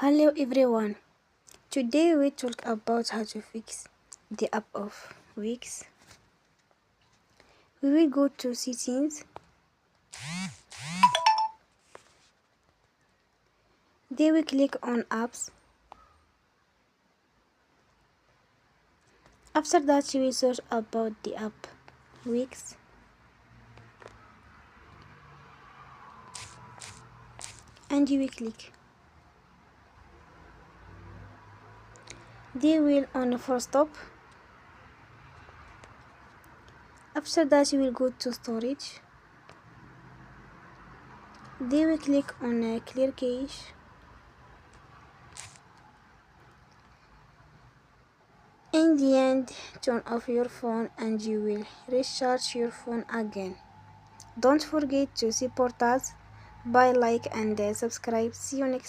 Hello everyone. Today we talk about how to fix the app of Wix. We will go to settings. Then we click on apps. After that you will search about the app Wix. And you will click. They will on for stop. After that you will go to storage. Then we click on clear cache. In the end, turn off your phone and you will recharge your phone again. Don't forget to support us by like and subscribe. See you next